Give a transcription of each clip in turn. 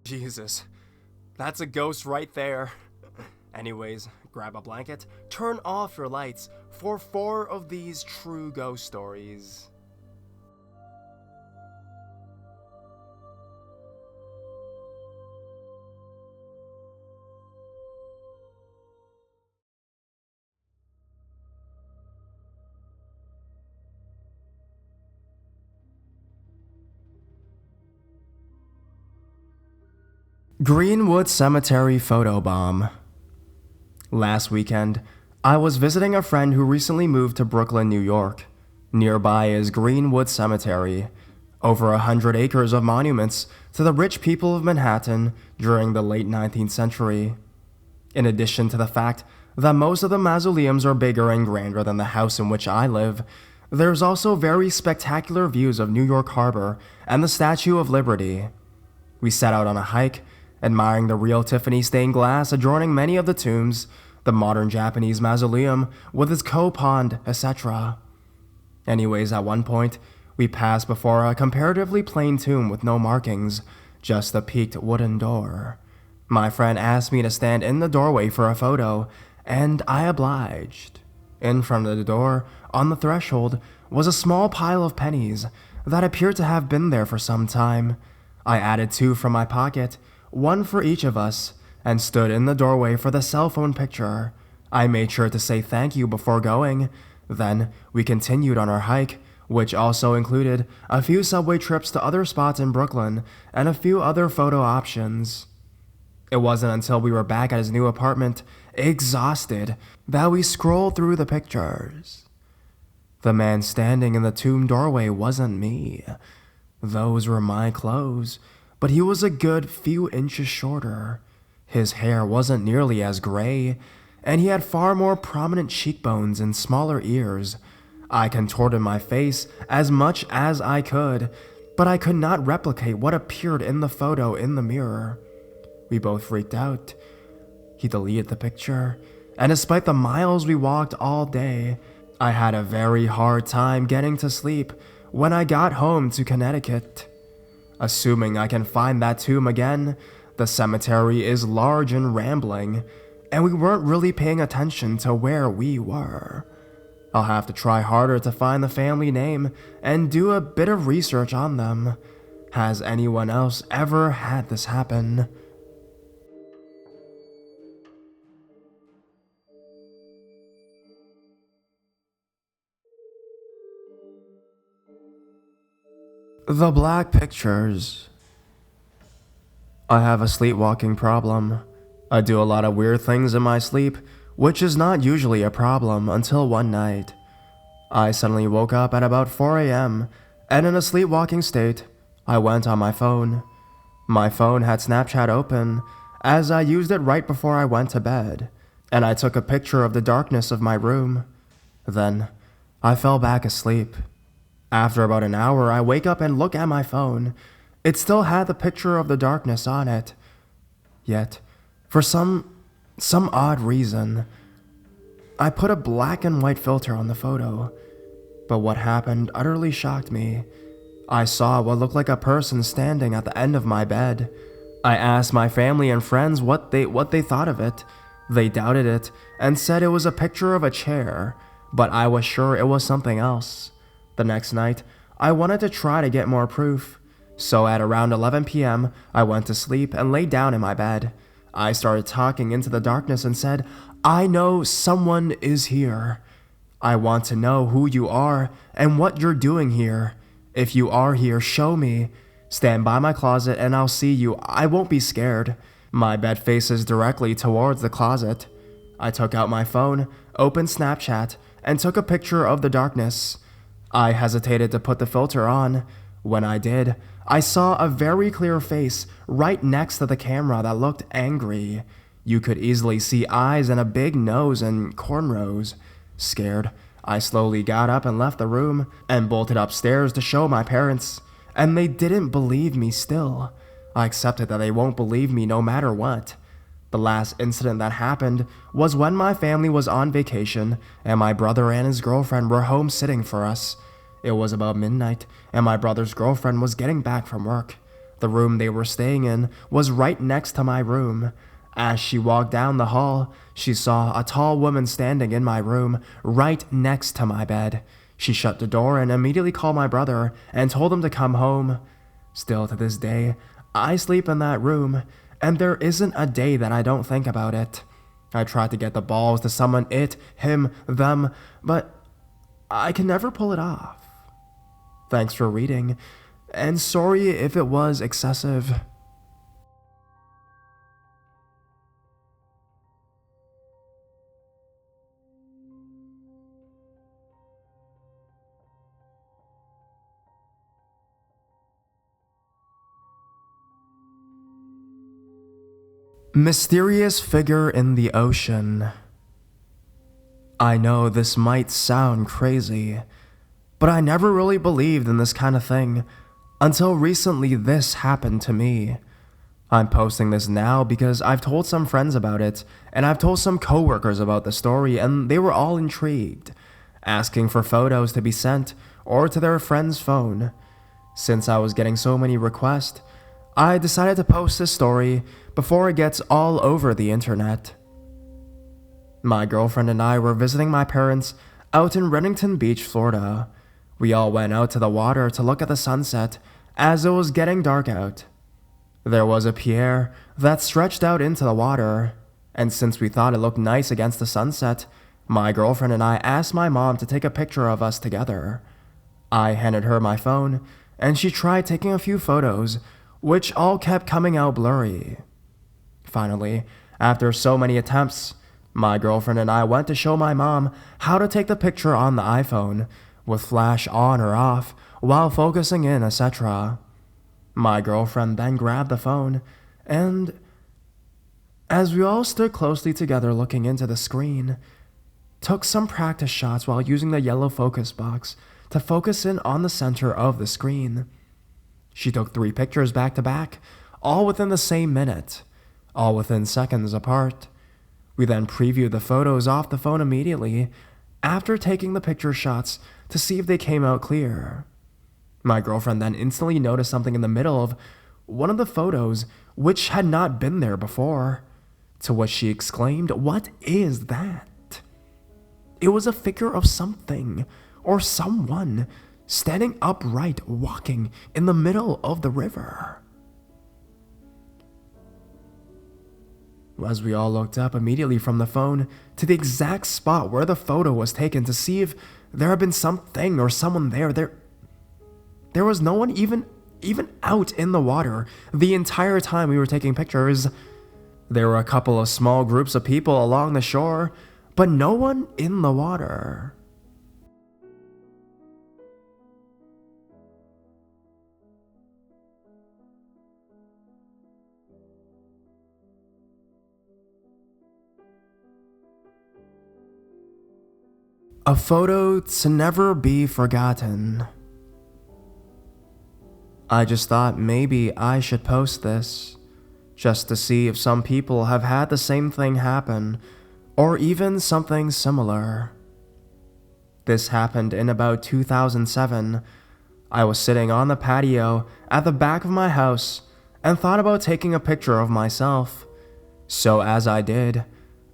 Jesus, that's a ghost right there. Anyways, grab a blanket, turn off your lights for 4 of these true ghost stories. Greenwood Cemetery photo bomb. Last weekend, I was visiting a friend who recently moved to Brooklyn, New York. Nearby is Greenwood Cemetery, over 100 acres of monuments to the rich people of Manhattan during the late 19th century. In addition to the fact that most of the mausoleums are bigger and grander than the house in which I live, there's also very spectacular views of New York Harbor and the Statue of Liberty. We set out on a hike, admiring the real Tiffany stained glass adorning many of the tombs, the modern Japanese mausoleum with its co-pond, etc. Anyways, at one point, we passed before a comparatively plain tomb with no markings, just a peaked wooden door. My friend asked me to stand in the doorway for a photo, and I obliged. In front of the door, on the threshold, was a small pile of pennies that appeared to have been there for some time. I added 2 from my pocket, 1 for each of us, and stood in the doorway for the cell phone picture. I made sure to say thank you before going. Then we continued on our hike, which also included a few subway trips to other spots in Brooklyn and a few other photo options. It wasn't until we were back at his new apartment, exhausted, that we scrolled through the pictures. The man standing in the tomb doorway wasn't me. Those were my clothes, but he was a good few inches shorter. His hair wasn't nearly as gray, and he had far more prominent cheekbones and smaller ears. I contorted my face as much as I could, but I could not replicate what appeared in the photo in the mirror. We both freaked out. He deleted the picture, and despite the miles we walked all day, I had a very hard time getting to sleep when I got home to Connecticut. Assuming I can find that tomb again, the cemetery is large and rambling, and we weren't really paying attention to where we were. I'll have to try harder to find the family name and do a bit of research on them. Has anyone else ever had this happen? The Black Pictures. I have a sleepwalking problem. I do a lot of weird things in my sleep, which is not usually a problem until one night. I suddenly woke up at about 4 a.m., and in a sleepwalking state, I went on my phone. My phone had Snapchat open, as I used it right before I went to bed, and I took a picture of the darkness of my room. Then, I fell back asleep. After about an hour, I wake up and look at my phone. It still had the picture of the darkness on it. Yet, for some odd reason, I put a black and white filter on the photo. But what happened utterly shocked me. I saw what looked like a person standing at the end of my bed. I asked my family and friends what they thought of it. They doubted it and said it was a picture of a chair, but I was sure it was something else. The next night, I wanted to try to get more proof. So at around 11 p.m., I went to sleep and lay down in my bed. I started talking into the darkness and said, "I know someone is here. I want to know who you are and what you're doing here. If you are here, show me. Stand by my closet and I'll see you. I won't be scared." My bed faces directly towards the closet. I took out my phone, opened Snapchat, and took a picture of the darkness. I hesitated to put the filter on. When I did, I saw a very clear face right next to the camera that looked angry. You could easily see eyes and a big nose and cornrows. Scared, I slowly got up and left the room and bolted upstairs to show my parents, and they didn't believe me still. I accepted that they won't believe me no matter what. The last incident that happened was when my family was on vacation and my brother and his girlfriend were home sitting for us. It was about midnight and my brother's girlfriend was getting back from work. The room they were staying in was right next to my room. As she walked down the hall, she saw a tall woman standing in my room right next to my bed. She shut the door and immediately called my brother and told him to come home. Still to this day, I sleep in that room, and there isn't a day that I don't think about it. I tried to get the balls to summon it, him, them, but I can never pull it off. Thanks for reading, and sorry if it was excessive. Mysterious figure in the ocean. I know this might sound crazy, but I never really believed in this kind of thing until recently this happened to me. I'm posting this now because I've told some friends about it, and I've told some coworkers about the story, and they were all intrigued, asking for photos to be sent or to their friend's phone. Since I was getting so many requests, I decided to post this story before it gets all over the internet. My girlfriend and I were visiting my parents out in Renington Beach, Florida. We all went out to the water to look at the sunset as it was getting dark out. There was a pier that stretched out into the water, and since we thought it looked nice against the sunset, my girlfriend and I asked my mom to take a picture of us together. I handed her my phone, and she tried taking a few photos, which all kept coming out blurry. Finally, after so many attempts, my girlfriend and I went to show my mom how to take the picture on the iPhone, with flash on or off, while focusing in, etc. My girlfriend then grabbed the phone, and as we all stood closely together looking into the screen, took some practice shots while using the yellow focus box to focus in on the center of the screen. She took 3 pictures back to back, all within the same minute, all within seconds apart. We then previewed the photos off the phone immediately after taking the picture shots to see if they came out clear. My girlfriend then instantly noticed something in the middle of one of the photos which had not been there before, to which she exclaimed, "What is that?" It was a figure of something or someone standing upright, walking in the middle of the river. As we all looked up immediately from the phone to the exact spot where the photo was taken to see if there had been something or someone there, there was no one even out in the water the entire time we were taking pictures. There were a couple of small groups of people along the shore, but no one in the water. A photo to never be forgotten. I just thought maybe I should post this, just to see if some people have had the same thing happen, or even something similar. This happened in about 2007. I was sitting on the patio at the back of my house and thought about taking a picture of myself. So as I did,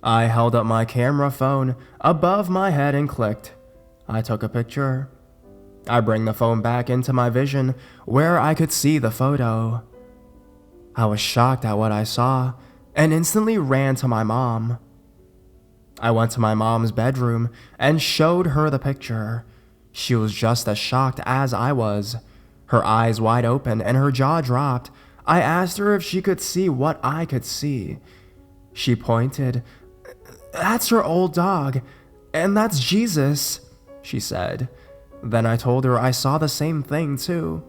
I held up my camera phone above my head and clicked. I took a picture. I bring the phone back into my vision where I could see the photo. I was shocked at what I saw and instantly ran to my mom. I went to my mom's bedroom and showed her the picture. She was just as shocked as I was, her eyes wide open and her jaw dropped. I asked her if she could see what I could see. She pointed. "That's her old dog, and that's Jesus," she said. Then I told her I saw the same thing too.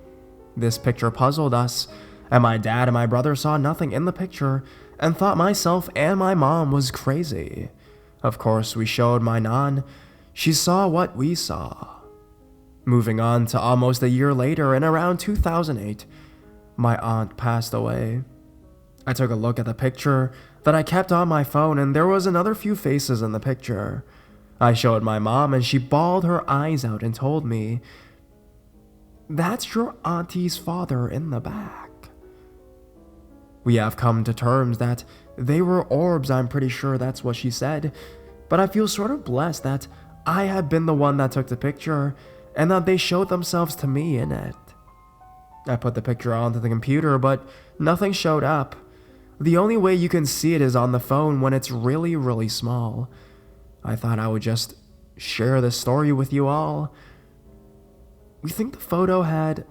This picture puzzled us, and my dad and my brother saw nothing in the picture and thought myself and my mom was crazy. Of course, we showed my nan. She saw what we saw. Moving on to almost a year later, in around 2008, my aunt passed away. I took a look at the picture that I kept on my phone, and there was another few faces in the picture. I showed my mom, and she bawled her eyes out and told me, "That's your auntie's father in the back." We have come to terms that they were orbs, I'm pretty sure that's what she said, but I feel sort of blessed that I had been the one that took the picture and that they showed themselves to me in it. I put the picture onto the computer, but nothing showed up. The only way you can see it is on the phone when it's really, really small. I thought I would just share this story with you all. We think the photo had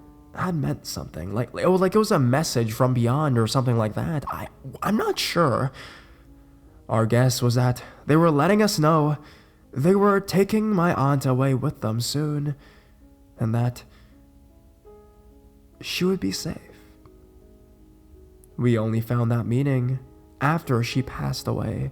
meant something, like it was a message from beyond or something like that. I'm not sure. Our guess was that they were letting us know they were taking my aunt away with them soon, and that she would be safe. We only found that meaning after she passed away.